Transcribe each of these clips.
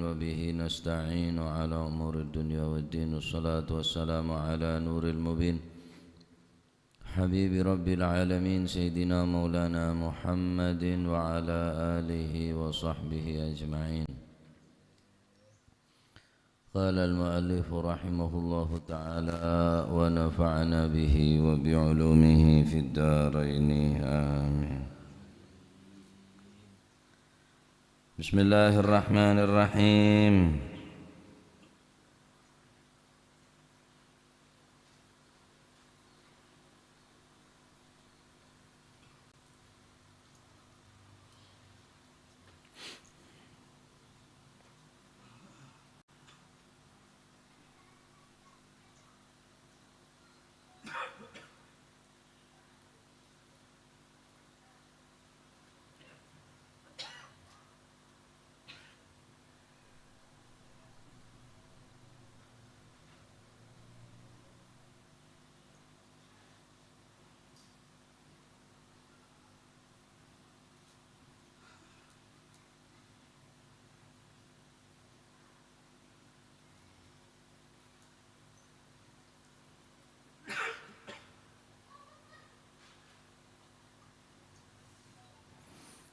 وبه نستعين على أمور الدنيا والدين والصلاة والسلام على نور المبين حبيب رب العالمين سيدنا مولانا محمد وعلى آله وصحبه أجمعين. قال المؤلف رحمه الله تعالى ونفعنا به وبعلومه في الدارين آمين. بسم الله الرحمن الرحيم.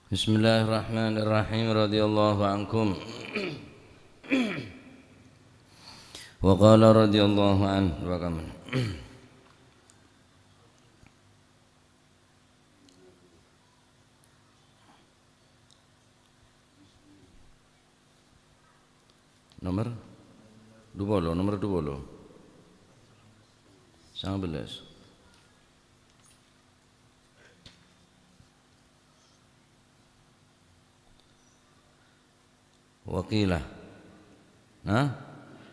Bismillahirrahmanirrahim. Radhiyallahu ankum. Wa qala radhiyallahu anhu wa kaman. Nomor 20 19 Wakilah.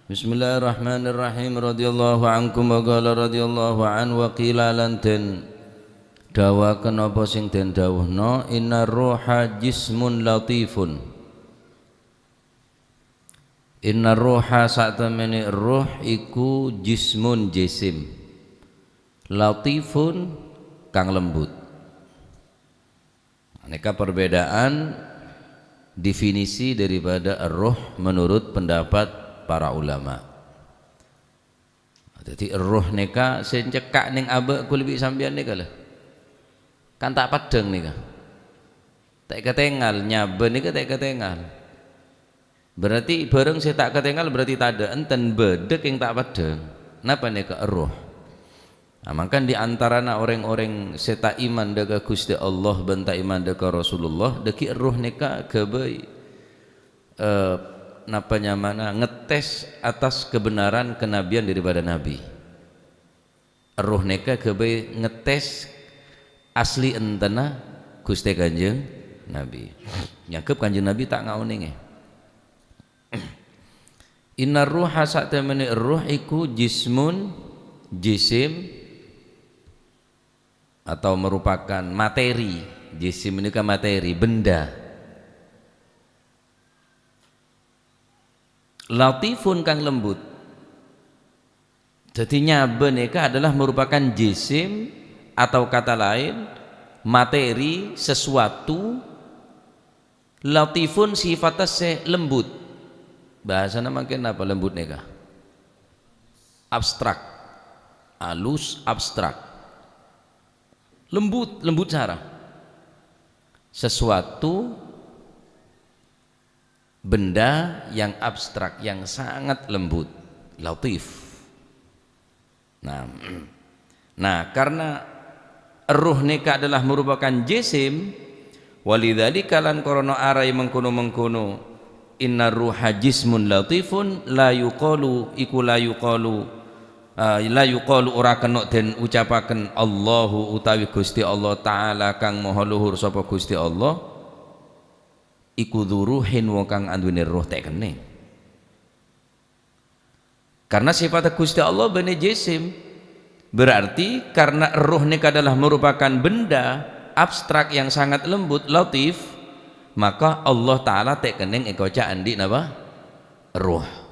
Bismillahirrahmanirrahim. Radhiyallahu ankum wa qala radhiyallahu an wakilah lan den dawaken apa sing den dawuhna innar ruha jismun latifun. Innar ruha satemene ruh iku jismun jisim latifun kang lembut. Aneka perbedaan definisi daripada ar-ruh menurut pendapat para ulama. Jadi ar-ruh neka sencekak ning abek kulibi sampeyan nika lho. Kan tak padeng nika. Tak ketengal nyaben nika tak ketengal. Berarti bareng saya tak ketengal berarti tak ada enten bedek yang tak padeng. Napa nika ar-ruh? Nah, maka di antarana orang-orang seta iman deka Gusti Allah benta iman deka Rasulullah deki ruh neka kebe napa nyamana ngetes atas kebenaran kenabian daripada nabi. Ruh neka kebe ngetes asli entena Gusti Kanjeng Nabi. Nyakep Kanjeng Nabi tak ngauninge. Innar ruha satemene ruh iku jismun jisim atau merupakan materi. Jisim ini kan materi, benda. Latifun kang lembut. Jadi nyaben eka adalah merupakan jisim atau kata lain materi sesuatu. Latifun sifatnya lembut. Bahasana makin apa lembut neka? Abstrak. Halus abstrak. Lembut cara sesuatu benda yang abstrak yang sangat lembut, latif. Nah karena ruh nika adalah merupakan jisim, walidzalika lan korona arai mengkono inna ruha jismun latifun la yuqalu iku la yuqalu ora kena den ucapaken Allahu utawi Gusti Allah taala kang maha luhur sapa Gusti Allah iku dzuruhin wong kang anduweni roh tek kene. Karena sifat Gusti Allah bene jisim berarti karena roh nika adalah merupakan benda abstrak yang sangat lembut latif, maka Allah taala tek keneng ekoca andi napa roh.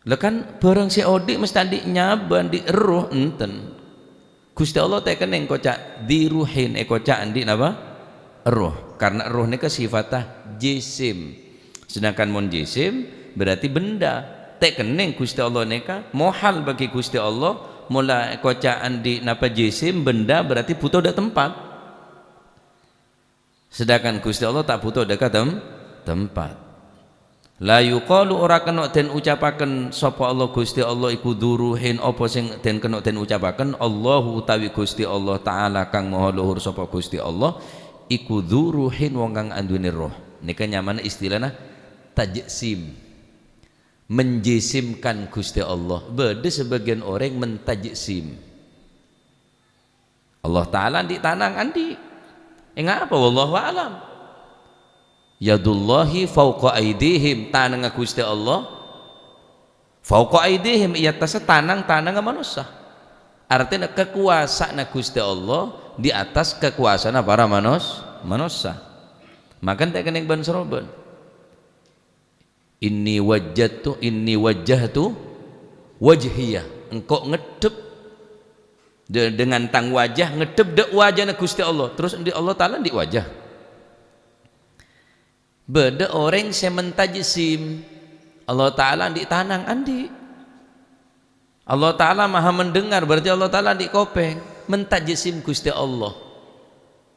Lekan barang si odik mesti andi nyaban di roh enten. Gusti Allah teh keneng kocak diruhin ekoca andi napa roh, karena roh nika sifatah jisim. Sedangkan mun jisim berarti benda. Tek kening Gusti Allah neka mohal bagi Gusti Allah mula kocaan di napa jisim benda berarti butuh dak tempat. Sedangkan Gusti Allah tak butuh dekat tempat. La yuqalu ora kena den ucapaken sapa Allah Gusti Allah iku duruhin apa sing den kena den ucapaken Allahu utawi Gusti Allah taala kang maha luhur sapa Gusti Allah iku duruhin wong kang andune roh. Nika nyaman istilahna tajsim, menjisimkan Gusti Allah. Beda sebagian orang mentajsim Allah taala di tanang andi apa wallahu alam. Yadullahi fauqa aidihim, tanang Gusti Allah fauqa aidihim iya atas tanang manusia. Artinya kekuasaan Gusti Allah di atas kekuasaan para manusia. Makan tak kena ban seroban. Inni wajjahtu wajhiyah, engkau ngedep dengan tang wajah, ngedep dek wajahna Gusti Allah, terus di Allah taala di wajah. Beda orang sementajsim Allah taala di tanang andi. Allah taala maha mendengar berarti Allah taala di kopeng mentajsim Gusti Allah.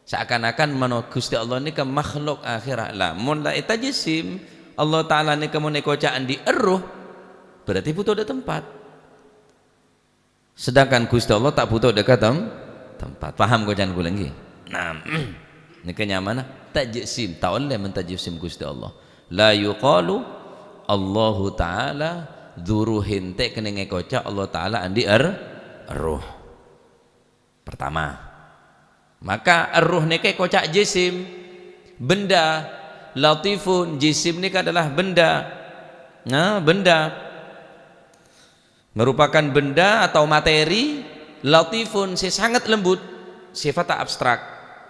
Seakan-akan mano Gusti Allah ni ke makhluk akhirat lah. Mun la tajsim Allah taala ni ke mun kocaan di eruh berarti butuh ada tempat. Sedangkan Gusti Allah tak butuh dekat tempat. Paham kocaan kula nggih? Nah, ini kenyamanan tajsim tak oleh mentajsim Gusti Allah. La yuqalu Allahu taala dzuruhin tek kene ngekoca Allah taala andi ruh. Pertama, maka ruh neke kocak jisim benda, latifun jisim ini adalah benda. Nah, benda merupakan benda atau materi, latifun si sangat lembut, sifat tak abstrak.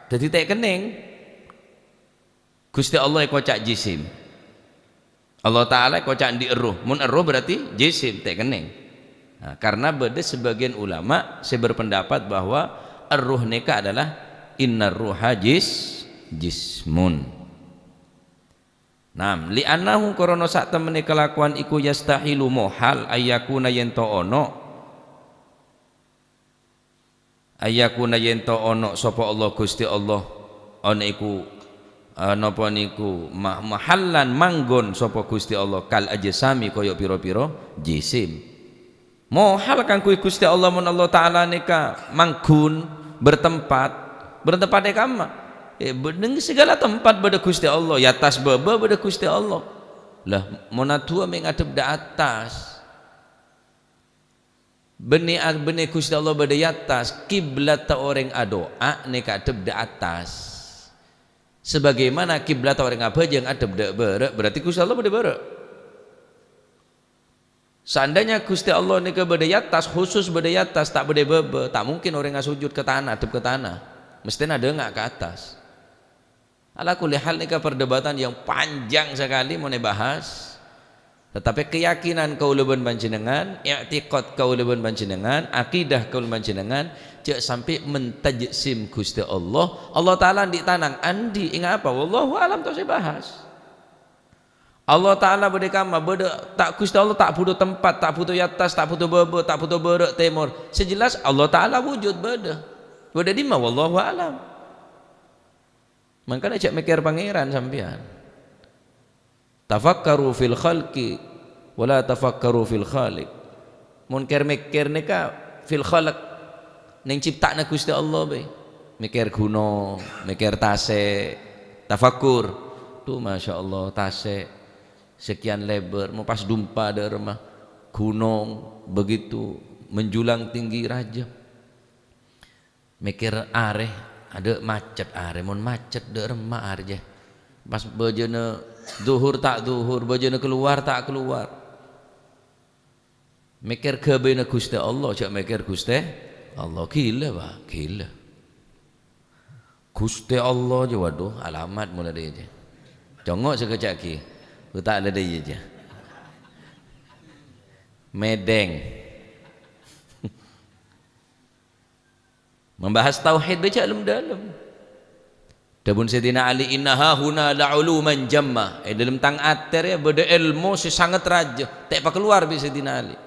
Jadi tak kening Gusti Allah kocak jisim, Allah taala kocak di eruh. Mun eruh berarti jisim tak kening. Nah, karena beda sebagian ulama saya berpendapat bahwa eruh neka adalah innar ruha jismun. Nam li annahu korona sak temene kelakuan iku yastahilu mohal ayakuna yento ono ayakuna yento ono sapa Allah Gusti Allah ana iku napa niku mahallan manggon sapa Gusti Allah kal ajsami kaya pira-pira jisim. Mohal kang kuwi Gusti Allah mun Allah taala nika manggun bertempat di kamma beneng segala tempat pada Gusti Allah ya atas baba pada Gusti Allah lah monatua mengadep da atas benih Gusti Allah pada atas kiblat orang adoa nika adep da atas sebagaimana kiblat orang apa yang adep da berek berarti Gusti Allah pada berek. Seandainya Gusti Allah nika pada atas khusus pada atas tak pada baba tak mungkin orang sujud ke tanah adep ke tanah mesti ada enggak ke atas. Ala kulli hal nika perdebatan yang panjang sekali mau dibahas. Tetapi keyakinan kaulaban panjenengan, i'tiqad kaulaban panjenengan, akidah kaulaban panjenengan cek sampai mentajsim Gusti Allah. Allah taala di tanang andi ingat apa? Wallahu alam tak saya bahas. Allah taala berdekama beda tak Gusti Allah tak butuh tempat, tak butuh atas, tak butuh bebe, tak butuh berek timur. Sejelas Allah taala wujud beda. Beda di mana wallahu alam. Makanya cek mikir pangeran sampean. Tafakkaru fil khalqi wala tafakkaru fil khaliq. Mun mikir nika fil khalq ning ciptakna Gusti Allah bae. Mikir gunung, mikir tase, tafakkur. Tuh masyaallah tase sekian lebar mau pas dumpa ada rumah gunung begitu menjulang tinggi raja. Mikir areh ada macet areh mun macet de remah areh pas bejana zuhur tak zuhur bejana keluar tak keluar mikir kebena Gusti Allah cak mikir Gusti Allah gila bah gila Gusti Allah je waduh alamat mula dia je jongok sekejap ki tak ada dia je Medeng membahas tauhid baca dalam Dabun Sayyidina Ali innaha huna la'uluman jamma. Dalam tang ater ya beda ilmu sangat raja. Tak apa keluar bi Sayyidina Ali.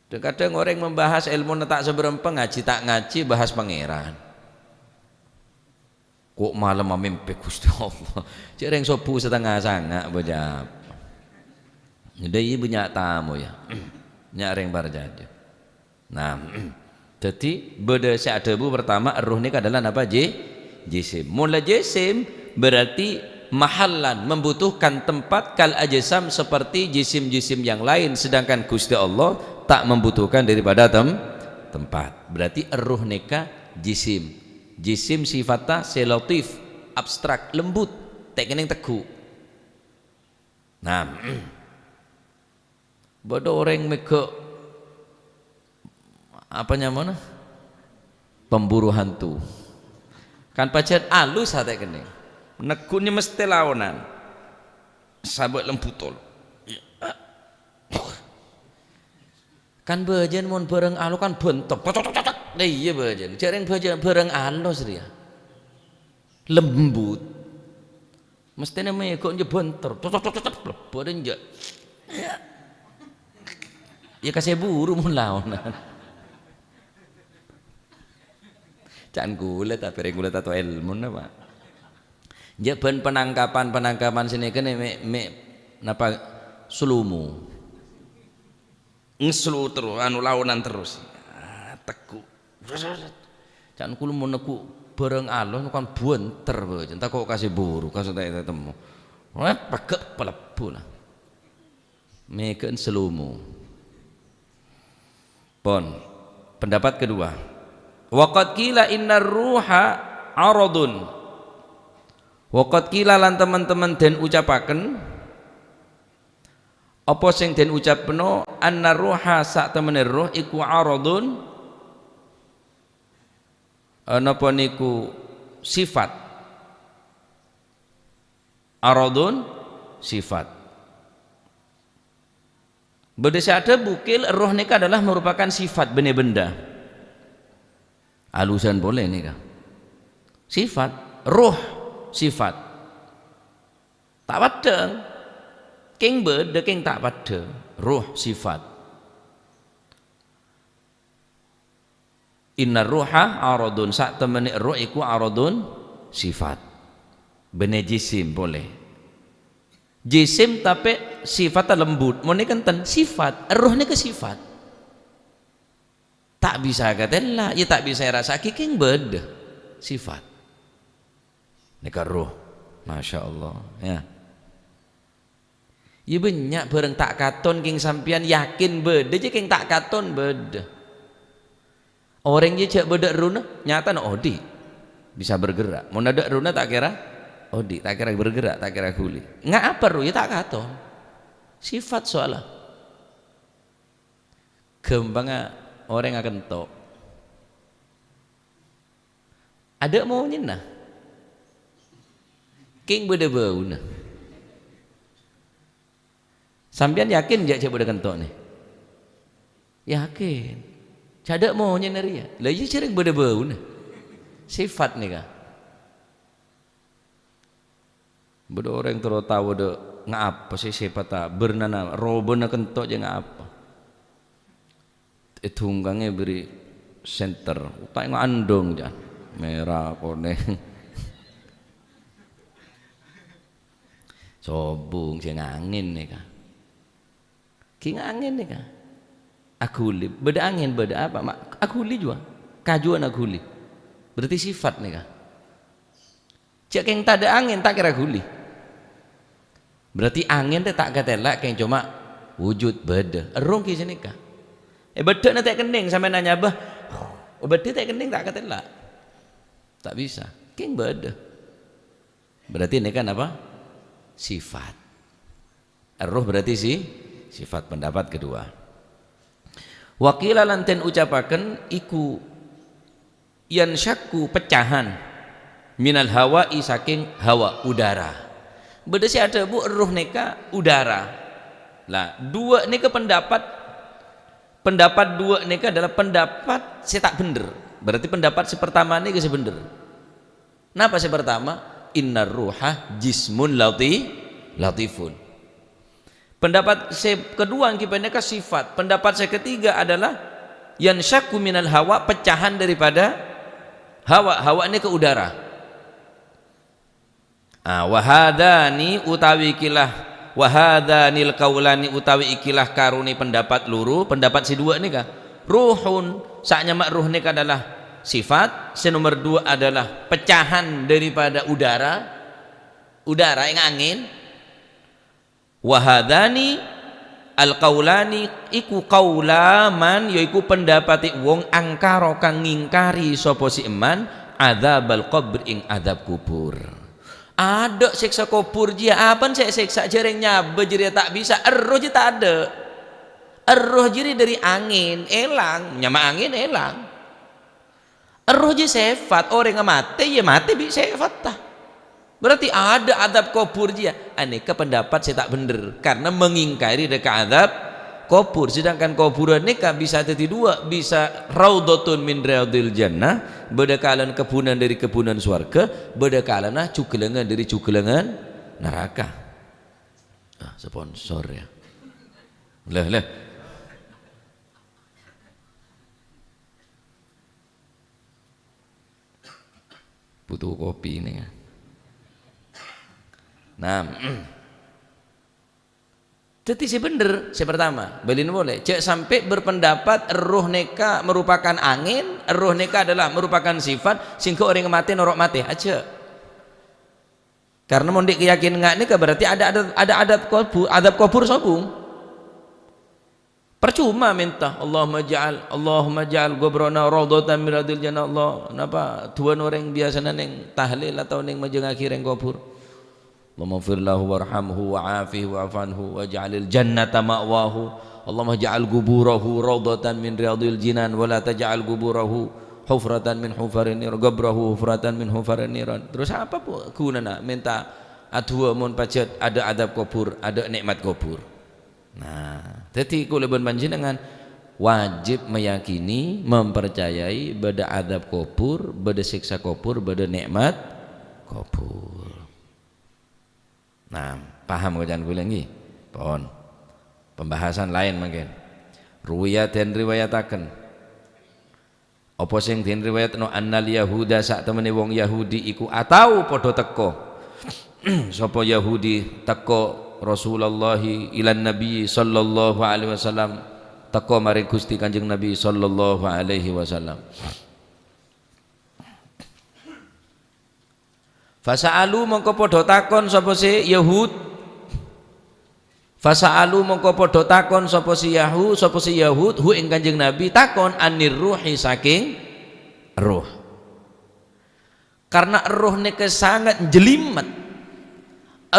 Dan kadang orang membahas ilmu tak seberempa ngaji tak ngaji bahas pangeran. Kok malam mimpi Gusti Allah. Cereng sopu setengah sanga bejap. Jadi banyak tamu ya. Nyareng barjaja. Nah, jadi beda sa'adabu pertama ruh ni adalah apa jisim. Mula jisim berarti mahallan membutuhkan tempat kal ajsam seperti jisim-jisim yang lain, sedangkan Gusti Allah tak membutuhkan daripada tempat. Berarti ruh neka jisim. Jisim sifatnya selatif, abstrak, lembut, tak kening teguh. Nah, bodoh orang mega apa namanya? Pemburu hantu. Kan pacar alus hati kening. Negunya mesti lawanan. Sabuk lembutol. Kan bajan mon bareng alu kan bentok. Nah iya bajan. Jarang bajan bareng alus dia. Lembut. Mesti namanya kok bentor. Badan je. Ya kasih buru mon lawanan. Jangan gula tapi regulat atau ilmu apa? Jaban penangkapan sini kan napa sulumu ngeslu terus anu lawanan terus teku jangan kulo mau neku bareng Allah kan buanter bae tak kok kasih buru kasih tak temu pegek pelebu lah meken selumu pon. Pendapat kedua, waqad qila innar ruha aradun. Waqad qila lan teman-teman den ucapaken apa sing den ucapno annar ruha sak temene ruh iku aradun napa niku sifat. Aradun sifat. Berdasar ada bukil ruh nika adalah merupakan sifat benda-benda. Alusan boleh nih kah? Sifat, roh sifat. Tak padang. King beda king tak pada. Roh sifat. Inna ruha aradun sak temene roh iku aradun sifat. Bene jisim boleh. Jisim tapi sifatnya lembut. Mau kan sifat, roh ni ke sifat. Tak bisa katalah, ya tak bisa rasa kiking beda sifat. Nika roh, masya Allah, ya. Ya banyak bareng tak katon king sampian yakin beda, je king tak katon beda. Orang je cak beda runa, nyata no odi bisa bergerak. Mau ada runa tak kira odi, tak kira bergerak, tak kira kuli. Nggak apa ruh, ya tak katon. Sifat soalnya. Kembangnya orang akan tok. Ada maunya nah. King beda bau nah. Sampian yakin jak beda kentok nih? Yakin. Cada maunya nari ya. Lah iya sering beda bau nah. Sifat nih kah? Beda orang terus tahu de ngapa sih sifat tak bernana robena kentok je ngapa. Itu unggangnya beri center, utai ngandung jangan merah kuning, sobung sing angin nih kah, king angin nih kah, aguli, beda angin beda apa mak, aguli juga, kajuan aguli, berarti sifat nih kah, cek yang tak ada angin tak kira aguli, berarti angin teh tak katelak yang cuma wujud beda, erung kisah nih kah. Beda tak kening sampai nanya bah, beda tak kening tak katelak, tak bisa. King beda. Berarti ini kan apa? Sifat. Ruh berarti sifat. Pendapat kedua. Wakila lanten ucapaken iku yan syakku pecahan minal hawa saking hawa udara. Beda si ada bu ruh neka udara. Lah dua neka pendapat dua ini adalah pendapat saya tak bener. Berarti pendapat si pertama ini saya bener. Napa sih pertama? Innar ruha jismun latifun. Pendapat saya kedua yang kipendeka sifat. Pendapat saya ketiga adalah yansyaku minal hawa, pecahan daripada hawa. Hawa ini ke udara. Wahadani utawi ikilah, wahadanil kaulani utawi ikilah karuni pendapat luru. Pendapat si dua ini kah? Ruhun, saknya mak ruh ini adalah sifat. Si nomor dua adalah pecahan daripada udara. Udara yang angin. Wahadani al-qaulani iku qaulaman, yaiku pendapati wong angkara kang ngingkari sapa si eman adzabal qabr ing adab kubur. Ada siksa kubur dia apa sih siksa jereng nyabe jadi tak bisa, eruh je tak ada. Eruh jadi dari angin elang, nyama angin elang. Eruh je sifat, orang mati ya mati bi sifat tah. Berarti ada adab kubur dia. Aneka pendapat saya tak bener karena mengingkari dekat adab kubur. Sedangkan kuburan neka bisa jadi dua, bisa raudhatun min riyadil jannah, berdekalan kebunan dari kebunan surga, berdekalan cugelengan dari cugelengan neraka. Sponsor ya. Lah. Butuh kopi ini ya. Nah, jadi si bener, si pertama, belin boleh. Cek sampai berpendapat roh neka merupakan angin, roh neka adalah merupakan sifat, sehingga orang mati norok mati aja. Karena mau diyakin nggak neka berarti ada adab kubur sobung. Percuma minta Allahumma ja'al gobrona raudhatan min riyadil jannah. Allah, napa tuan orang biasa neng tahlil atau neng majeng akhireng kubur. Allahumma fir lahu warhamhu wa'afihi wa'afanhu waj'alil jannata ma'wahu. Allahumma ja'al guburahu raudhatan min riyadil jinan wa la taj'al guburahu hufratan min hufarin nir, gabrahu hufratan min hufarin niran. Terus apa pun gunana minta adua mun pacet ada adab kubur, ada nikmat kubur. Nah, jadi kula panjenengan wajib meyakini, mempercayai bada adab kubur, bada siksa kubur, bada nikmat kubur. Nah, paham kajian kula nggih? Pon. Pembahasan lain mungkin. Ruwiyat dan riwayataken. Apa sing den riwayatno annal yahuda sak temene wong Yahudi iku atau padha teka. Sapa Yahudi teka Rasulullah ilan Nabi sallallahu alaihi wasallam, teka maring Gusti Kanjeng Nabi sallallahu alaihi wasallam. Fasa'alu mongko padha takon sapa si Yahud. Fasa'alu mongko padha takon sapa si Yahud hu ing Kanjeng Nabi takon anir ruhi saking ruh. Karena ruh niki sangat jelimet.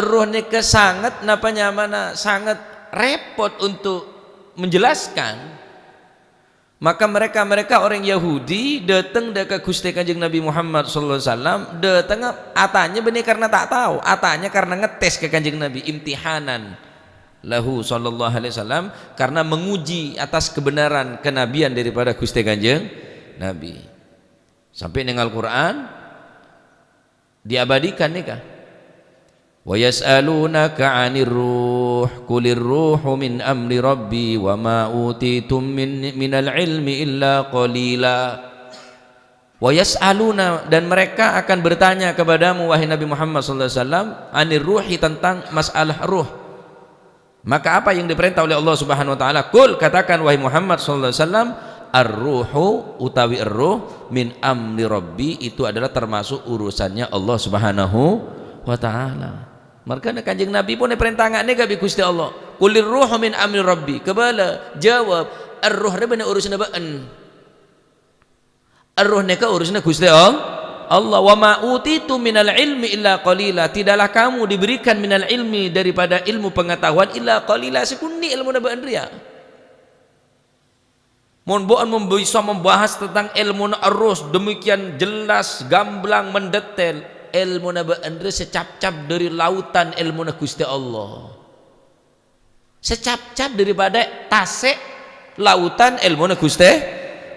Ruh niki sangat napa nyamana sangat repot untuk menjelaskan. Maka mereka orang Yahudi datang dekat Gusti Kanjeng Nabi Muhammad sallallahu alaihi wasallam, datang atanya benih karena tak tahu, atanya karena ngetes ke Kanjeng Nabi, imtihanan lahu sallallahu alaihi wasallam, karena menguji atas kebenaran kenabian daripada Gusti Kanjeng Nabi. Sampai dengan Al-Qur'an diabadikan nih kah? Wa yas'alunaka 'anir ruh qulir ruhu min amri rabbi wa ma utitum minal ilmi illa qalila. Wa yas'aluna, dan mereka akan bertanya kepadamu wahai Nabi Muhammad sallallahu alaihi wasallam 'anir ruhi, tentang masalah ruh. Maka apa yang diperintah oleh Allah Subhanahu wa taala? Qul, katakan wahai Muhammad sallallahu alaihi wasallam, ar-ruhu utawi ar-ruh min amri rabbi, itu adalah termasuk urusannya Allah Subhanahu wa taala. Maka Kanjeng Nabi pun perintah ngane gabi Gusti Allah. Qulir ruhu min amri rabbi. Kebala jawab ar-ruh rebana urusan baan. Ar-ruh neka urusan Gusti Allah. Wa ma utitu minal ilmi illa qalila. Tidaklah kamu diberikan minal ilmi, daripada ilmu pengetahuan, illa qalila, sekundi ilmu nabaan ria. Mun bisa membahas tentang ilmu ar-ruh demikian jelas, gamblang, mendetail. Ilmu naba andre secap-cap dari lautan ilmu na Gusti Allah, secap-cap daripada tasik lautan ilmu na Gusti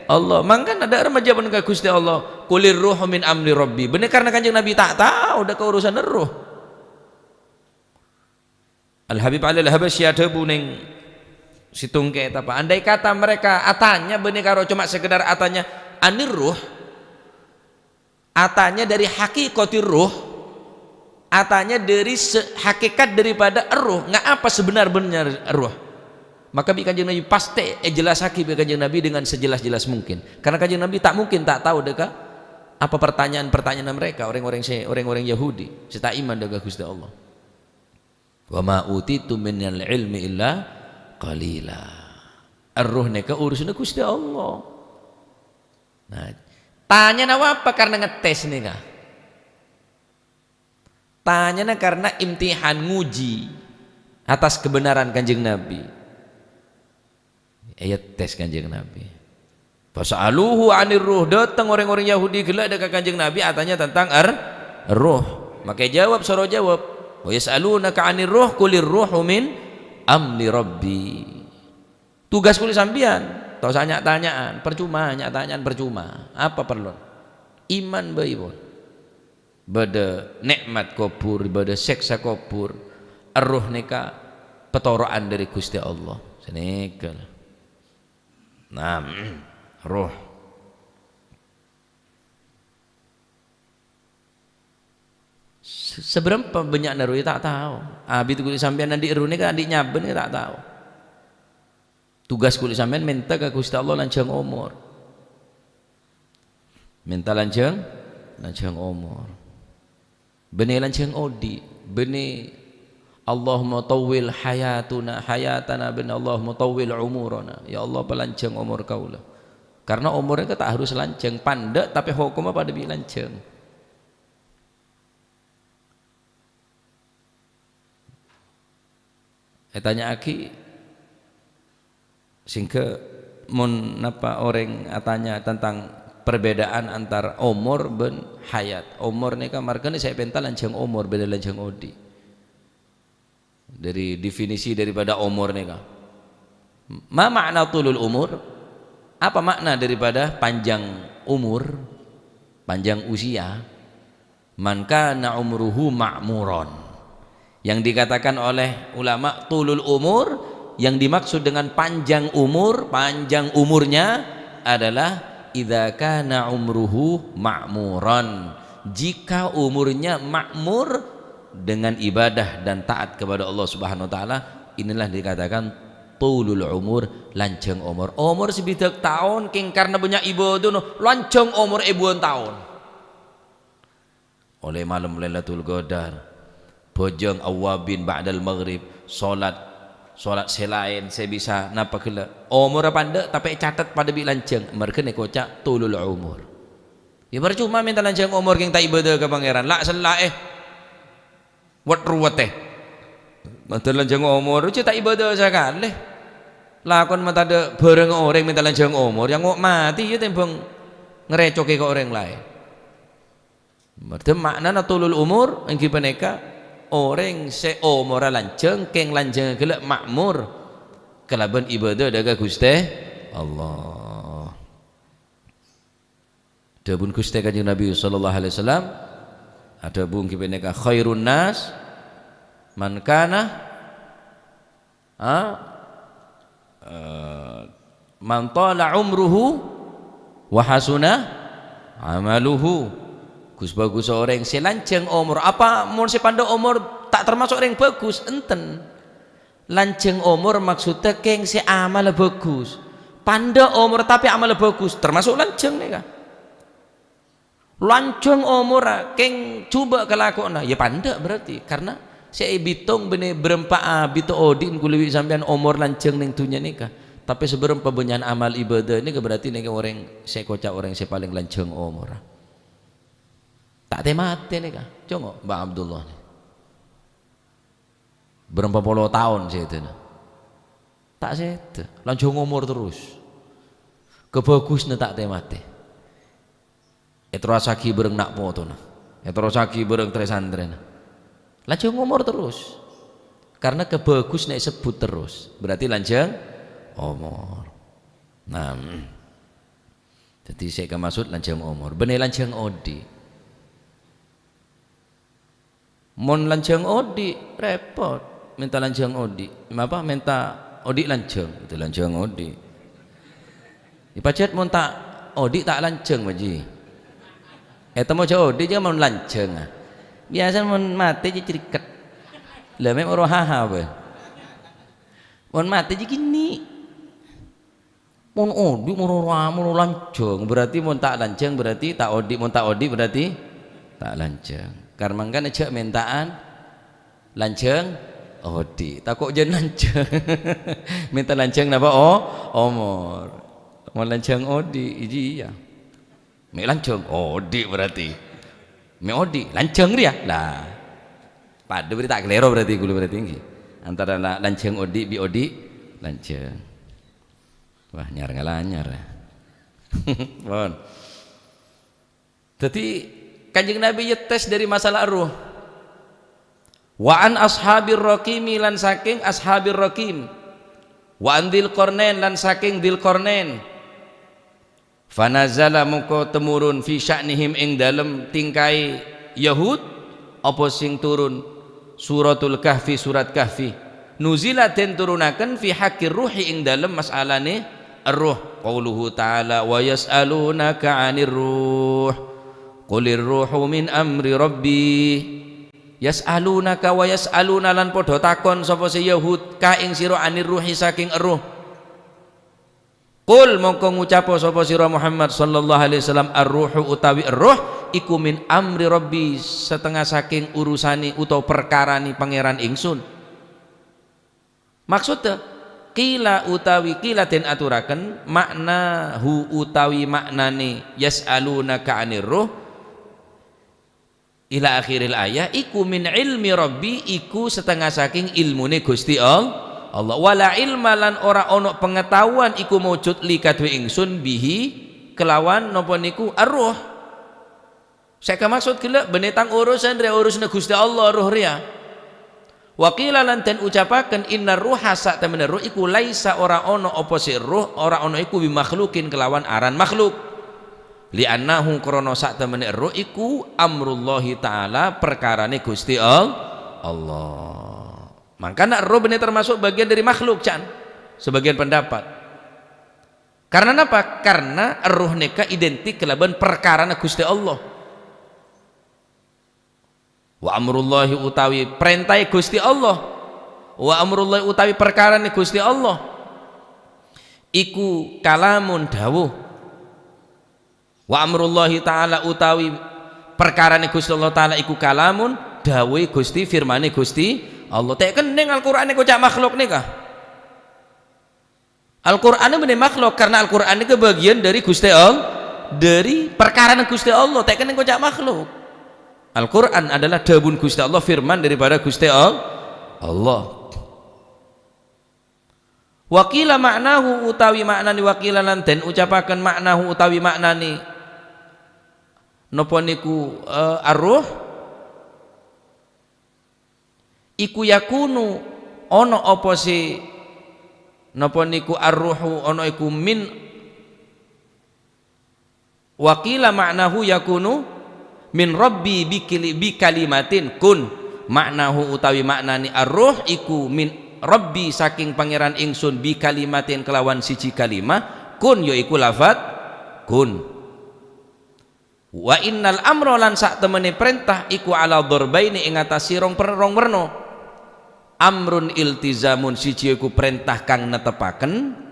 Allah. Mangkan ada remaja pun ke Gusti Allah kulir ruh min amri rabbi. Benar karena kanjeng Nabi tak tahu udah keurusan ruh. Al Habib Alil Habasyi ada buning situng ke apa? Andai kata mereka atanya benar karo cuma sekedar atanya anir ruh, atanya dari hakikatir ruh, atanya dari hakikat daripada ruh, nggak apa sebenar-benar ruh. Maka bi kanjeng Nabi pasti jelas haki bi kanjeng Nabi dengan sejelas-jelas mungkin. Karena kanjeng Nabi tak mungkin tak tahu deka apa pertanyaan-pertanyaan mereka orang-orang Yahudi. Seta iman deka Gusti Allah. Wa ma utitu minal ilmi illa qalila. Ar-ruh neka urusan Gusti Allah. Nah, tanya apa karena ngetes nih kah? Tanya karena imtihan nguji atas kebenaran kanjeng Nabi. Ayat tes kanjeng Nabi. Fasaluhu anir ruh, datang orang-orang Yahudi gelak dekat kanjeng Nabi atanya tentang ruh. Maka jawab suruh jawab. Wa yasalunaka anir ruh kulir ruhu min amri rabbi. Tugas kuli sampean, tau tanyaan percuma, tanyaan percuma. Apa perlu? Iman bae pun. Bada nikmat kubur, bada seksa kubur. Ar-ruh nika petoraan dari Gusti Allah. Senekel. Nah, roh seberapa banyak naruh tak tahu. Abi tu kulit sampean nanti erune kan adik nyaben tak tahu. Tugas kulit sampean minta ke Gusti Allah lanjang umur. Minta lanjang umur. Bene lanjang odi, bene Allahumma tawwil hayatana bin Allahumma tawwil umurana. Ya Allah pelanjang umur kaulah. Karena umurnya tak harus lancang, pandai tapi hukumnya pada bi lancang. Tanya aki singke mun napa orang tanya tentang perbedaan antara umur ben hayat. Umur ni kan markane saya pental lancang umur beda lancang odi. Dari definisi daripada umur nih kak. Ma makna tulul umur? Apa makna daripada panjang umur, panjang usia? Man kana umruhu ma'muron. Yang dikatakan oleh ulama tulul umur, yang dimaksud dengan panjang umur, panjang umurnya adalah idza kana umruhu ma'muron. Jika umurnya makmur dengan ibadah dan taat kepada Allah Subhanahu wa taala, inilah dikatakan tulul umur, lancang umur. Umur sebidak tahun king karena banyak ibadah no, lancang umur ribuan tahun. Oleh malam Lailatul Qadar, bojong awabin ba'dal maghrib, salat selain saya bisa napa kela. Umur pandai tapi catat pada bi lancang, mereka ni kocak tulul umur. Ya percuma minta lancang umur king tak ibadah ke pangeran. Lak selah wat ruwet teh mantan lanjang umur itu tak ibadah sekali lakon mata ada bareng orang minta lanjang umur yang mau mati ya tembang ngerecoki ke orang lain. Berarti makna tulul umur yang kipaneka orang se umur lanjang keng lanjang gelak makmur kelaban ibadah daga Gusti Allah. Dabun Gusti kanjeng Nabi sallallahu alaihi wasallam ada bung kipaneka khairun nas man kana man tala umruhu wa hasuna amaluhu. Gus bagus orang selanceng umur. Apa mun sepandang umur tak termasuk orang bagus enten. Lanceng umur maksudnya keng si amal bagus. Pandang umur tapi amal bagus termasuk lanceng nih kah? Lancang umur keng coba kelakuan ya pandak berarti karena saya bitung benih berempa bitu odin kuliwi sampean umur lancang neng tunya nikah tapi seberempa benyan amal ibadah ini berarti nih orang saya kocak orang saya paling lancang umur tak temate nih kah congok Mbak Abdullah nih berempa puluh tahun saya itu tak saya lancang umur terus kebagusnya tak temate. Etrosaki bereng nak foto na, etrosaki bereng tresandren, lanjang umur terus, karena kebagus nek sebut terus, berarti lanjang umur. Nah, Jadi saya maksud lanjang umur bener lanjang odi mon lanjang odi repot minta lanjang odi apa minta odi lanjang itu lanjang odi dipacet mon tak odi tak lanjang waji mau jauh odi jangan mon lanjang biasa mon mati jadi ceriket lah memang orang haha be mon mati jadi gini mon odi mon lanjang berarti mon tak lanjang berarti tak odi mon tak odi berarti tak lanjang karena kan aja mintaan lanjang odi takut jangan lanjang minta lanjang napa omor mon lanjang odi iya me lanjang odi berarti me odi lanjang dia lah pada berarti tak kelero berarti gulu berarti ini antara lanjang odi bi odi lanjang. Wah nyar ngalanyar bon. Jadi Kanjeng Nabi tes dari masalah ruh wa an ashabir raqimi lan saking ashabir raqim wa an dzil qarnain lan saking dzil qarnain fanazala muka temurun fi sya'nihim ing dalem tingkai Yahud apa sing turun suratul kahfi surat kahfi nuzila den turunaken fi haqqir ruhi ing dalem masalahne ar-ruh qauluhu ta'ala wa yas'alunaka 'anir ruh qulir ruhu min amri rabbi yas'alunaka wa yas'aluna lan padha takon sapa si Yahud ka ing sira 'anir ruhi saking ar-ruh qul mongko ngucap sapa sira Muhammad sallallahu alaihi wasallam ar-ruhu utawi ar-ruh iku min amri rabbi setengah saking urusani utawa perkarane pangeran ingsun maksudnya Kila utawi kila den aturaken makna hu utawi maknane yas'alunaka 'anir ruh ila akhiril ayat iku min ilmi rabbi iku setengah saking ilmune Gusti Allah wala ilma lan ora ono pengetahuan iku maujud li kadwe ingsun bihi kelawan napa niku ar-ruh saya maksud gila benetang urusan urusna Gusti Allah ruh ria Wakila lan den ucapaken innar ruha sak temene ruh iku laisa ora ono apa sih ruh ora ono iku bi makhlukin kelawan aran makhluk li annahu krana sak temene ruh iku amrullahi taala perkarane Gusti Allah makanya ruh bener termasuk bagian dari makhluk can sebagian pendapat karena apa karena ruh neka identik kelaban perkarane Gusti Allah wa amrullahi utawi perintah Gusti Allah wa amrullahi utawi perkarane Gusti Allah iku kalamun dawuh wa amrullahi ta'ala utawi perkarane Gusti Allah ta'ala iku kalamun dawuh Gusti firmane Gusti Allah tek kening Al-Qur'an iku cak makhluk nikah Al-Qur'an ini makhluk karena Al-Qur'an ini bagian dari Gusti Allah dari perkarane Gusti Allah tek kening kok cak makhluk Al-Quran adalah dabun Gusti Allah firman daripada Gusti Allah wakila maknahu utawi maknani wakila lan den ucapaken maknahu utawi maknani napa niku ar-ruh iku yakunu ana apa si napa niku ar-ruhu ana iku min wakila maknahu yakunu min rabbi bi kalimatin kun maknahu utawi maknani ar-ruh iku min rabbi saking pangeran ingsun bi kalimatin kelawan siji kalimah kun yaiku lafat kun wa innal amra lan sak temene perintah iku ala dzarbaini ing atas rong werna amrun iltizamun siji iku perintah kang netepaken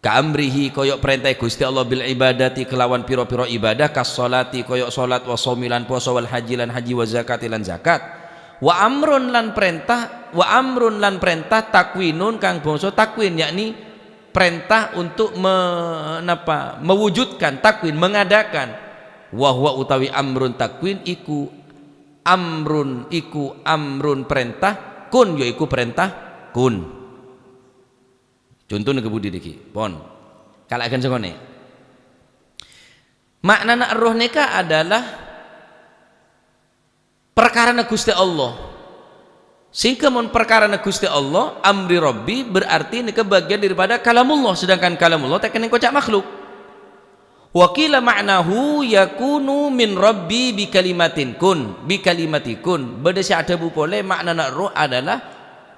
Ka'amrihi koyok perintah Gusti Allah bil ibadati kelawan piro-piro ibadah kas salati koyok salat wa shaumilan puasa wal haji lan haji wa zakati lan zakat wa amrun lan perintah takwinun kang bangsa takwin yakni perintah untuk mewujudkan takwin mengadakan wa huwa utawi amrun takwin iku amrun perintah kun yaiku perintah kun contohnya kebudi diki pon kalau akan segone makna ar-ruh nika adalah perkara Gusti Allah sehingga mun perkara Gusti Allah amri rabbi berarti ini kebagian daripada kalamullah sedangkan kalamullah tak kena kocak makhluk Wa qila ma'nahu yakunu min rabbi bi kalimatin kun, bi kalimati kun. Beda si ada bu boleh makna nak roh adalah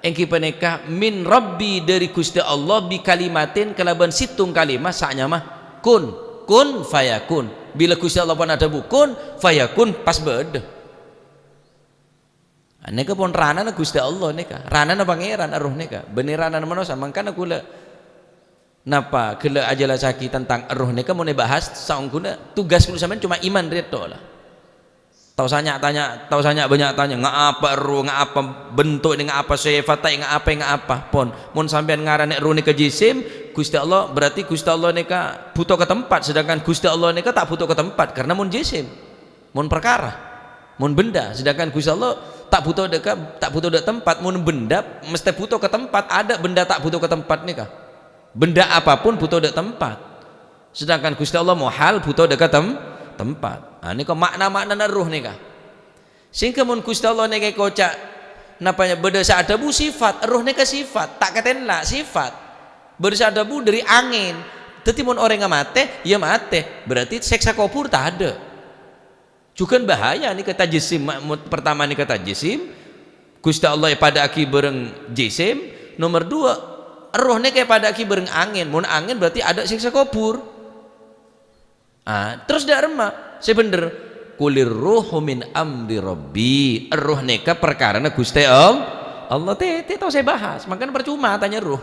engki peneka min rabbi dari Gusti Allah bi kalimatin kelaban situng kalimat saknya mah kun, kun fayakun. Bila Gusti Allah pun ada bu kun fayakun pas beda. Neka pun rana na Gusti Allah neka, rana na pangeran roh neka, beneran na manusia mangkana kula napa kela ajalah saki tentang roh neka mau bahas saung guna tugas kula sampean cuma iman reto lah. Tahu sanya tanya, tahu sanya banyak tanya ngapa roh, ngapa bentuk ini, ngapa sifat, ngapa pon. Mun sampean ngaran nek roh neka jisim, Gusti Allah berarti Gusti Allah neka butuh ke tempat, sedangkan Gusti Allah neka tak butuh ke tempat karena mun jisim, mun perkara, mun benda, sedangkan Gusti Allah tak butuh ke tempat, mun benda mesti butuh ke tempat, ada benda tak butuh ke tempat neka. Benda apapun butuh dek tempat, sedangkan Gusti Allah mohal butuh dek tempat. Nah, ini kok makna-makna ruh nih kah? Sehingga mun Gusti Allah nih kayak kocak, napanya berdasar ada bu sifat, ruh nih ke sifat, tak keten lah sifat. Berdasar ada bu dari angin. Tetapi mun orang nggak mate, ya mate. Berarti seksa kubur tak ada. Juga bahaya nih kata jisim. Pertama nih kata jisim, Gusti Allah pada aki bereng jisim. Nomor dua, rohnya kayak pada aki bereng angin. Mun angin berarti ada siksa kubur. Terus dak remah sebener kulir ruhu min amri rabbi. Roh neka perkara na Gusti Allah tete tahu saya bahas, makanya percuma tanya roh.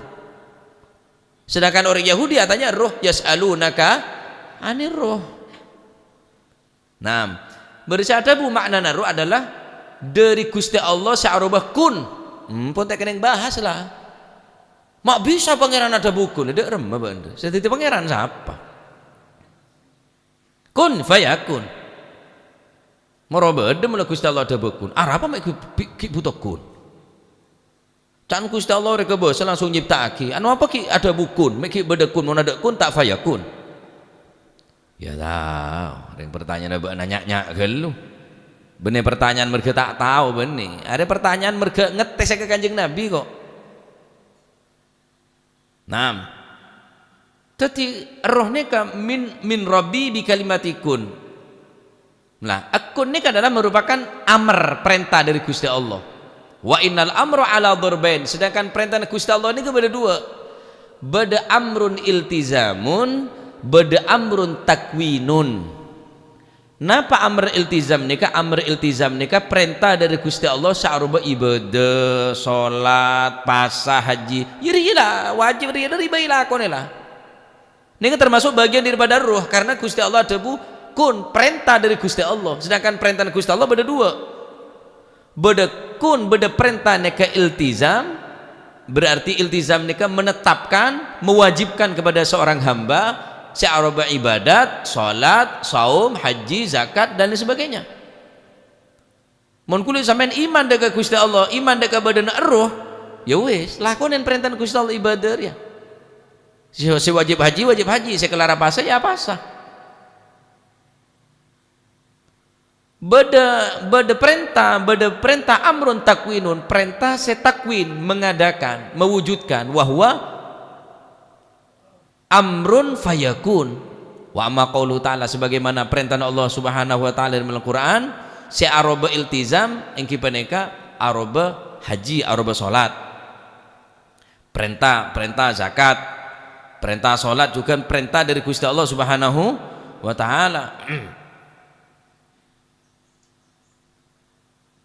Sedangkan orang Yahudi tanya roh, yas'alunaka anir roh. Nah, bersada bu makna roh adalah dari Gusti Allah sa'arubah kun. Pun tak kena bahas lah. Mak bisa pangeran ada buku, tidak remah benda. Saya pangeran siapa? Kun fayakun. Merubah dem lah Gusti Allah ada buku. Apa mak butuh kun? Can Gusti Allah reka bos langsung nyipta aki. Anu apa ki ada buku? Mak beda kun, mau ada kun tak fayakun. Ya tahu. Yang pertanyaan ada nanya gelu. Benih pertanyaan mereka tak tahu benih. Ada pertanyaan mereka ngetes ke Kanjeng Nabi kok. Nah, tadi rohnya min rabbi bi kalimatikun. Nah, akun ini adalah merupakan amr, perintah dari Gusti Allah. Wa innal amru ala dhurbain. Sedangkan perintah Gusti Allah ini kepada dua. Bada amrun iltizamun, bada amrun takwinun. Napa amr iltizam nika? Amr iltizam nika perintah dari Gusti Allah sa'ruba ibadah, salat, puasa, haji. Yirilah wajib dari bailah konela. Nika termasuk bagian daripada ruh karena Gusti Allah ada bu kun perintah dari Gusti Allah. Sedangkan perintah Gusti Allah beda dua. Beda kun beda perintah nika iltizam. Berarti iltizam nika menetapkan, mewajibkan kepada seorang hamba se'araba ibadat, salat, saum, haji, zakat dan sebagainya. Mun kulit sampean iman dekat Gusti Allah, iman dekat badan roh, ya wis, lakonin perintah Gusti Allah ibadah ya. Si wajib haji, si kelara puasa ya puasa. Beda perintah amrun takwinun, perintah setakwin mengadakan, mewujudkan wahwa amrun fayakun. Wa amma qaulu ta'ala sebagaimana perintah Allah Subhanahu wa taala dalam Al-Qur'an, si aroba iltizam engki paneka aroba haji, aroba salat. Perintah zakat, perintah salat juga perintah dari Gusti Allah Subhanahu wa taala.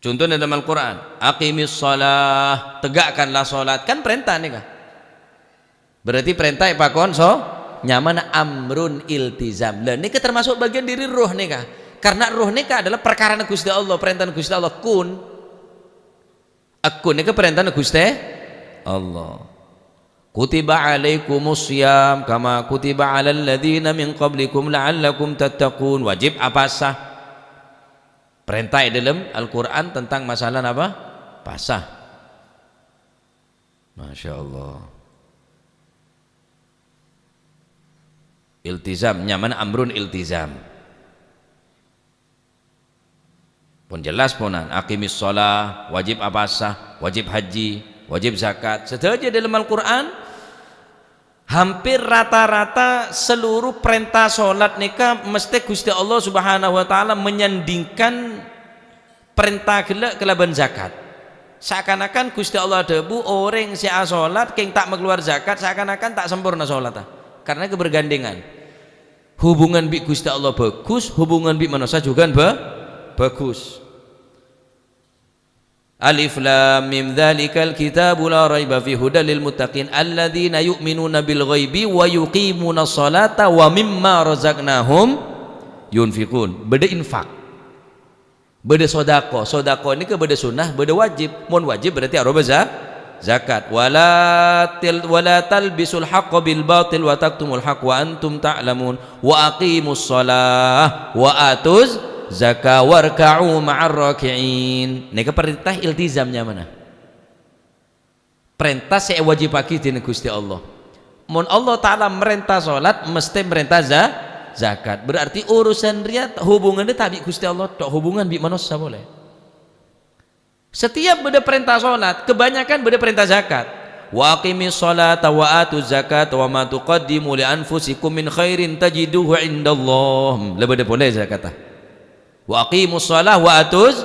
Contohnya dalam Al-Qur'an, aqimis shalah, tegakkanlah salat, kan perintah nih kan. Berarti perintah pakon so nyaman amrun iltizam. Lah ini termasuk bagian diri roh nika. Karena roh nika adalah perkara Gusti Allah, perintah Gusti Allah kun. Akun nika perintah Gusti Allah. Kutiba alaikumus syiyam kama kutiba alal ladzina min qablikum la'allakum tattaqun. Wajib apa sah? Perintah dalam Al-Qur'an tentang masalah apa? Pasah. Masya Allah. Iltizam nyaman amrun iltizam pun jelas ponan aqimis shalah wajib apa sah, wajib haji, wajib zakat, saja dalam Al-Qur'an Hampir rata-rata seluruh perintah salat nika mesti Gusti Allah Subhanahu wa taala menyandingkan perintah gelek kelaban zakat. Seakan-akan Gusti Allah debu orang si salat king tak mengeluar zakat seakan-akan tak sempurna salat. Karena kebergandengan. Hubungan bi Gusti Allah bagus, hubungan bi manusia juga bagus. Alif lam mim dzalikal kitabu la raiba fi hudal lil muttaqin alladzina yu'minuna bil ghaibi wa yuqimuna sholata wa mimma razaqnahum yunfiqun. Beda infak, beda sodako. Sodako ini ke beda sunnah, beda wajib. Mun wajib berarti aroba zakat. Wala talbisul haqqo bil batil wa taktumul haqq wa antum ta'lamun wa aqimus shalah wa atuz zakah warka'u ma'ar raki'in. Nika perintah iltizamnya mana? Perintah saya wajib pagi dina Gusti Allah. Mun Allah taala merintah salat mesti merintah zakat. Berarti urusan ria hubungannya tabi Gusti Allah, tok hubungan bi manusia boleh. Setiap beda perintah salat, kebanyakan beda perintah zakat. Wa aqimis sholata wa atuz zakat wa ma tuqaddimu li anfusikum min khairin tajiduhu indallah. Lebih boleh zakat. Wa aqimus shalah wa atuz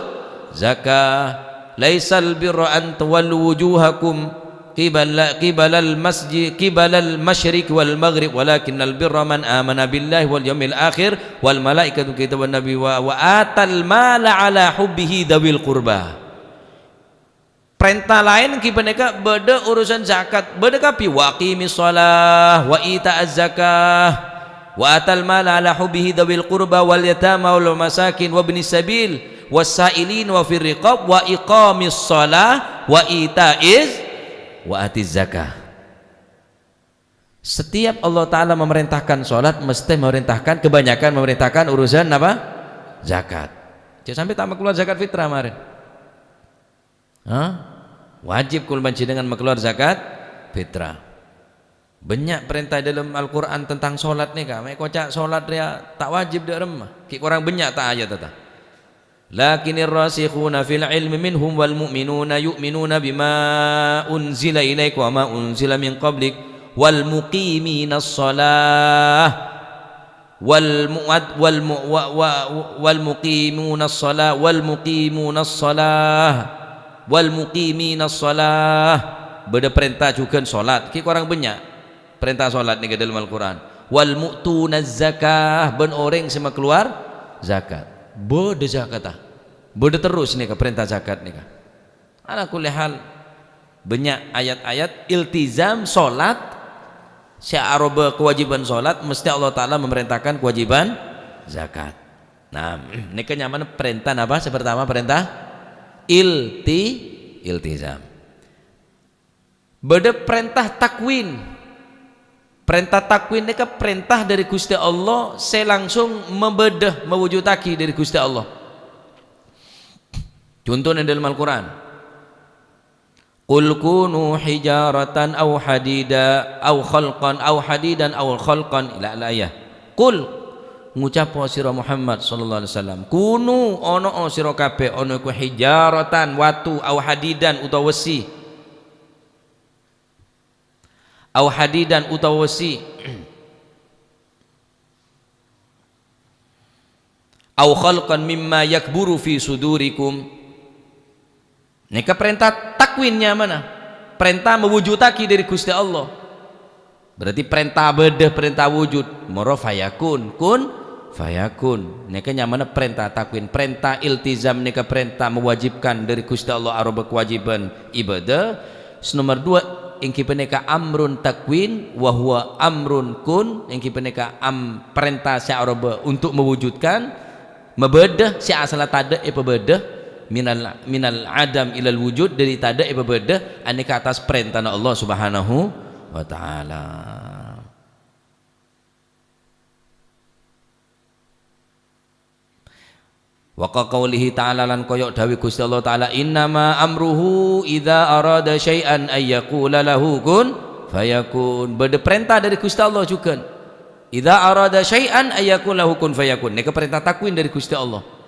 zakah laisal birra an tawallu wujuhakum qibalal masjid qibalal masyriq wal maghrib walakinnal birra man amana billahi wal yawmil akhir wal malaikatu kitaban nabi wa atal mala ala hubbihi dawil qurba. Perintah lain kipaneka beda urusan zakat beda kapi wa aqimis shalah wa ita'az zakah wa atal mala ala hubbihi dawil qurba wal yatama wal masakin wa ibnis sabil wasailin wa fir riqab wa iqamis shalah wa itaiz wa atiz zakah. Setiap Allah taala memerintahkan salat mesti memerintahkan kebanyakan memerintahkan urusan apa? Zakat. Jangan sampai tak keluar zakat fitrah kemarin. Wajib kul banci dengan mengeluar zakat fitrah. Banyak perintah dalam Al-Quran tentang solat nih kak. Mereka kocak solat dia tak wajib dia remah. Kik orang banyak tak ayat tata. Lakinir rasikhuna fil ilmi minhum wal mu'minuna yu'minuna bima unzila ilaik wa ma unzila min qablik wal muqimina shalah wal muqimuna shalah wal muqimuna shalah wal muqimina shalah. Beda perintah juga solat. Kik orang banyak perintah solat ni ke dalam Al-Quran. Wal mu'tunaz zakah ben orang semua keluar zakat. Beda zakat beda terus ni ke perintah zakat ni ke. Ala kulli hal banyak ayat-ayat iltizam solat sya'aroba kewajiban solat mesti Allah Ta'ala memerintahkan kewajiban zakat. Nah ni ke nyaman perintah apa? Pertama perintah iltizam. Beda perintah takwin. Perintah takwin ini kan perintah dari Gusti Allah saya langsung membedah mewujudaki dari Gusti Allah. Contohnya dalam Al-Quran Qul kunu hijaratan aw hadida aw khalqan aw hadidan aw khalqan ila ayah. Qul ngucap sira Muhammad sallallahu alaihi wasallam kunu ono sira kabeh ono ku hijaratan watu aw hadidan utawa wesi aw hadidan utawa wesi aw khalqan mimma yakburu fi sudurikum. Nika perintah takwinnya mana? Perintah mewujudaki dari Gusti Allah. Berarti perintah bedah perintah wujud moro fayakun kun fayakun. Nika nyamana perintah takwin. Perintah iltizam nika perintah mewajibkan dari Gusti Allah aroba kewajiban ibadah. Nomor 2 ingki peneka amrun takwin wa huwa amrun kun ingki peneka perintah sya'roba untuk mewujudkan mebedah si asal tada bedah minal adam ilal wujud dari tada bedah aneka atas perintah Allah Subhanahu wa taala. Wa qaulihi ta'ala lan koyok dawi Gusti Allah taala innama amruhu idza arada syai'an ay yaqula lahu kun fayakun. Beda perintah dari Gusti Allah juga. Idza arada syai'an ay yaqula lahu kun fayakun. Ini perintah takwin dari Gusti Allah.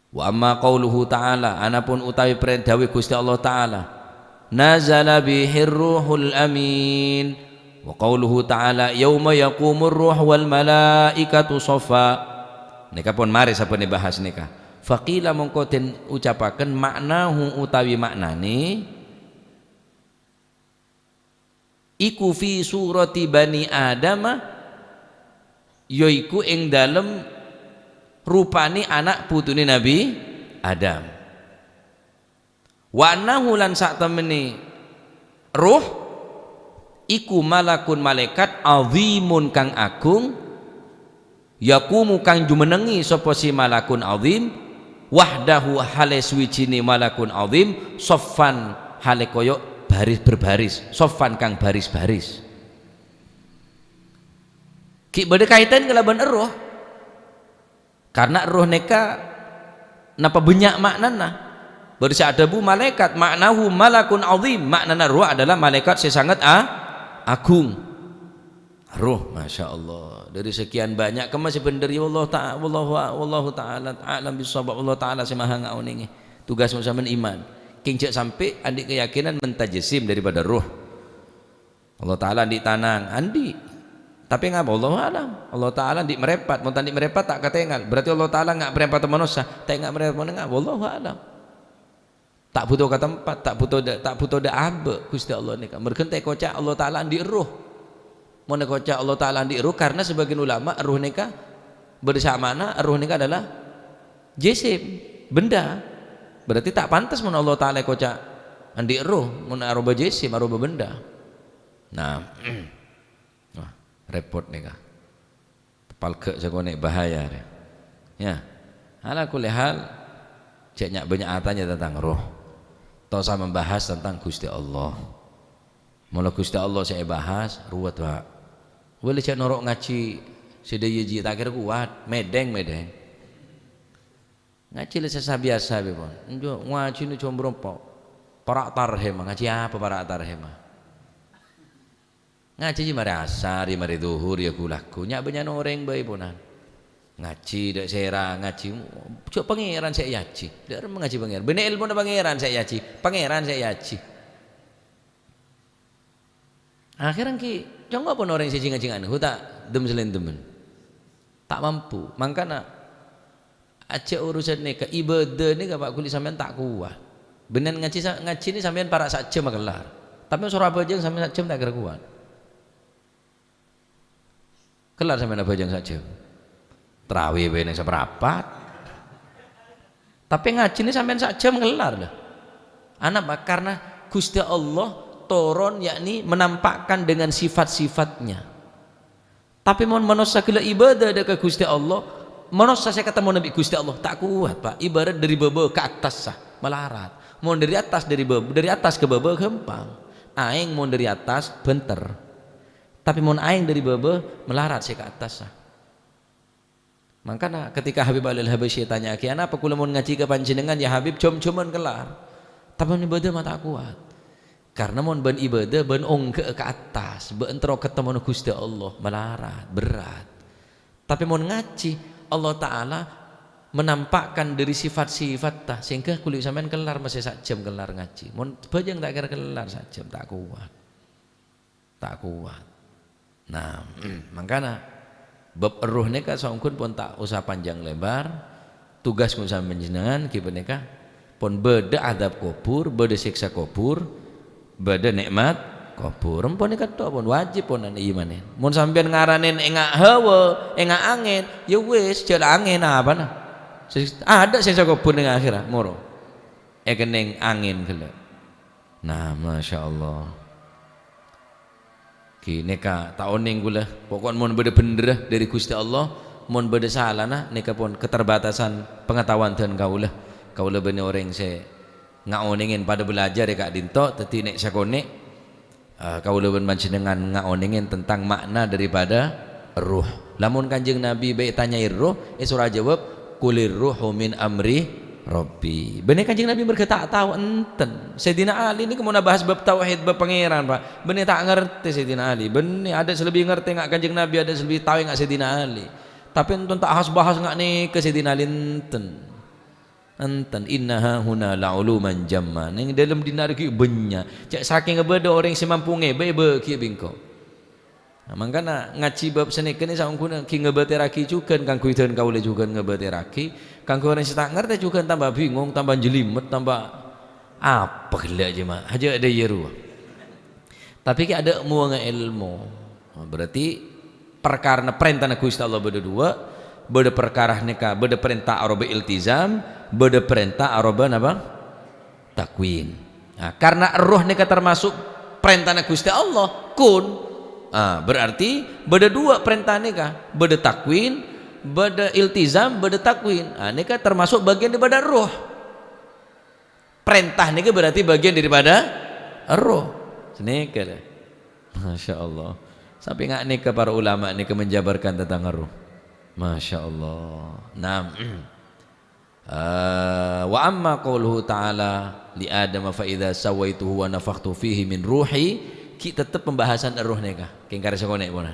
Wa amma qauluhu ta'ala anapun utawi perintah dawi Gusti Allah taala nazala bihir ruhul amin. Wa qauluhu ta'ala yauma yaqumur ruh wal malaikatu saffa. Nika pun mari sapane bahas nika. Faqila mongko den ucapaken maknahu utawi maknane iku fi surati bani Adam, yaiku ing dalem rupane anak putune Nabi Adam. Wa annahu lan sak temene ruh iku malakun malaikat azimun kang agung, yakumu kang jumenengi sapa si malakun azim wahdahu hale suwijine malakun azim soffan hale koyo baris berbaris, soffan kang baris-baris. Ki bade kaitan kelaban roh, karena roh neka napa banyak maknana. Bersadabu malaikat maknahu malakun azim, maknana roh adalah malaikat sesangat agung. Roh, masya Allah, dari sekian banyak kemasih bener ya Allah ta'ala, wallahu ta'ala alam bisawab. Allah ta'ala semaha ngauningi tugas sampean iman kincek sampai andi keyakinan mentajesim daripada roh. Allah ta'ala andi tanang andi, tapi ngapa Allah alam. Allah ta'ala andi merepat, mau tandi merepat tak katengal, berarti Allah ta'ala nggak merepat manusia, tak nggak merepat mana Allah alam. Tak butuh ke tempat, tak butuh da abe Gusti Allah nika merken teh kocak Allah ta'ala andi roh. Mau kocak Allah ta'ala andi roh karena sebagian ulama roh nika bersamana, roh nika adalah jisim, benda. Berarti tak pantas mun Allah ta'ala kocak andi roh, mun aroba jisim, aroba benda. Nah, wah, repot nika. Tepal ke sakone bahaya ya. Ala kulli hal ceknya banyak atanya tentang roh. Toh saya membahas tentang Gusti Allah. Mula Gusti Allah saya bahas ruwet Pak. Boleh cek norok ngaji sedaya ji tak kira kuat, medeng. Ngaji lesa biasa bepon. Njo ngaji nu cuma berapa? Para tarhema ngaji apa para tarhema? Ngaji ji mari asar, mari zuhur ya kulaku. Nyak banyak orang bae ponan. Ngaji dak sera ngaji cuk pangeran saya yaji dak mengaji pangeran bener ilmu na pangeran saya yaji pangeran saya yaji akhirnya ki jangan pun orang siji ngaji tak dem selain temen tak mampu makanya aja urusan ni ke ibadah ni Pak kulit sampean tak kuat bener ngaji ni sampean para sak jam kelar tapi Surabaya sampean sak jam tak kira kuat kelar sampean apa jam sak jam terawih bener seperapat tapi ngaji ini sampai sak jam ngelar lah anak pak karena Gusti Allah turun yakni menampakkan dengan sifat-sifatnya tapi mau manusia gila ibadah ada ke Gusti Allah manusia saya ketemu Nabi Gusti Allah tak kuat pak ibarat dari bawah ke atas sah melarat mau dari atas ke bawah gampang aing mau dari atas benter tapi mau aing dari bawah melarat saya ke atas sah. Makanya ketika Habib Al-Habasyi tanya kiana apa kula mun ngaji ke panjenengan ya Habib cuman kelar tapi mun ibadah mah tak kuat karena mun ban ibadah ban ongke ke atas beentro ketemu Gusti Allah melarat berat tapi mun ngaji Allah Ta'ala menampakkan dari sifat-sifat tah sehingga kulit sampean kelar masih sak jam kelar ngaji mun bajang tak kira kelar sak jam tak kuat nah makanya bab roh neka saungkun pun tak usah panjang lebar tugas kun sampeyan jenengan kieu neka pun beda adab kubur beda siksa kubur beda nikmat kubur empun neka tok pun wajib pun ana imanen mun sampeyan ngaranin engak hawa engak angin ya wis jala angin apa nah ada siksa kubur ning akhirat moro kening angin gelek nah masyaallah ki neka taoning gula pokok mon beda bener dari Gusti Allah mon beda salah nah neka pun keterbatasan pengetahuan dan kaulah bener orang saya ngaoningin pada belajar ya kak dinto teti nek sakone kaulah ben panjenengan ngaoningin tentang makna daripada ruh lamun kanjeng Nabi baik tanyai ruh surah jawab kulir ruhu min amri Robbi bener kanjeng Nabi berkata tak tahu enten Sayyidina Ali ini kemudian bahas bab tauhid bab pangeran pak bener tak ngerti Sayyidina Ali bener ada selebih ngerti nggak kanjeng Nabi ada selebih tahu nggak Sayyidina Ali tapi enten tak bahas nggak nih ke Sayyidina Ali enten Antan innaha huna la'uluman jamma. Ning dalam dinar ki benya. Cak saking ngebeda orang semampu ngebe ki bingko. Nah, mangkana ngaji bab seni kene saungkuna ki ngebete raki cuken kang kuiten kaule juga ngebete raki. Kang orang tak ngerti juga tambah bingung, tambah jelimet, tambah apa gila aja mah. Aja ada yeru. Tapi ki ada muang ilmu. Berarti perkara perintah Gusti Allah beda dua, beda perkara nikah, beda perintah aroba iltizam, beda perintah aroba apa? Takwin. Nah, karena roh nikah termasuk perintah Gusti Allah, kun. Berarti beda dua perintah nikah, beda takwin, beda iltizam, beda takwin. Nikah termasuk bagian daripada roh. Perintah nikah berarti bagian daripada roh. Nikah. Masya Allah. Sampai nggak nikah para ulama nikah menjabarkan tentang roh. Masya Allah. Naam. Wa amma qauluhu ta'ala li Adam fa idza sawaituhu wa nafakhtu fihi min ruhi, kita tetap pembahasan roh nikah. Kengkar sekonek pun.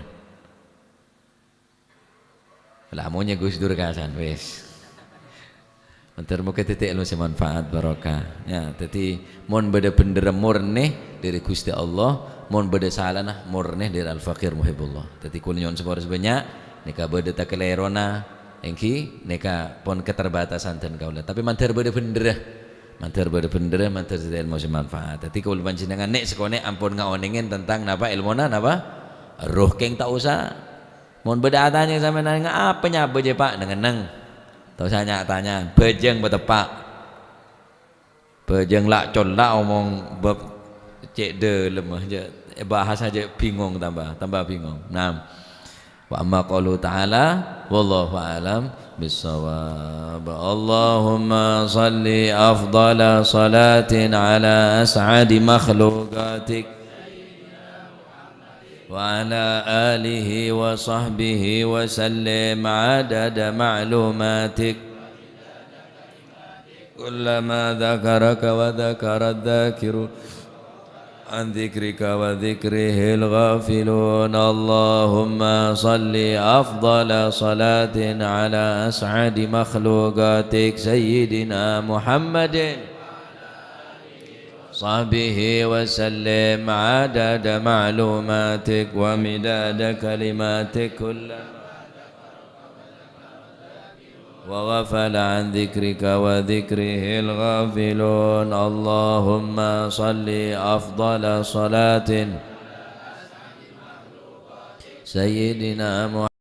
Lah maunya Gus Dur kasan wis. Mentar muka titik ilmu semanfaat barokah. Ya, jadi mon beda bendera murni dari Gusti Allah, mon beda salana murni dari Al-Faqir Muhibullah. Jadi kulnyon sepor sebanyak nikah beda takelerona engki nikah pon keterbatasan dan kaula. Tapi mantar beda bendera. Mantar beda bendera, mantar titik ilmu semanfaat. Jadi kul panjenengan nek sekone ampun ngaonengin tentang napa ilmuna napa? Roh keng tak usah. Mon beda tanya sama nang apa nyapa je Pak dengan nang. Tahu saya tanya, bejeng betepak, bejeng lak colak omong bab cek de lemah je, bahas aja bingung tambah bingung. Nah, wa amma qaulu ta'ala, wallahu a'lam bissawab. Allahumma salli afdala salatin ala as'adi makhluqatik. وعلى آله وصحبه وسلم عدد معلوماتك كلما ذكرك وذكر الذاكر عن ذكرك وذكره الغافلون اللهم صل أفضل صلاة على أسعد مخلوقاتك سيدنا محمد صحبه وسلم عدد معلوماتك ومداد كلماتك كلما وغفل عن ذكرك وذكره الغافلون اللهم صل أفضل صلاة سيدنا محمد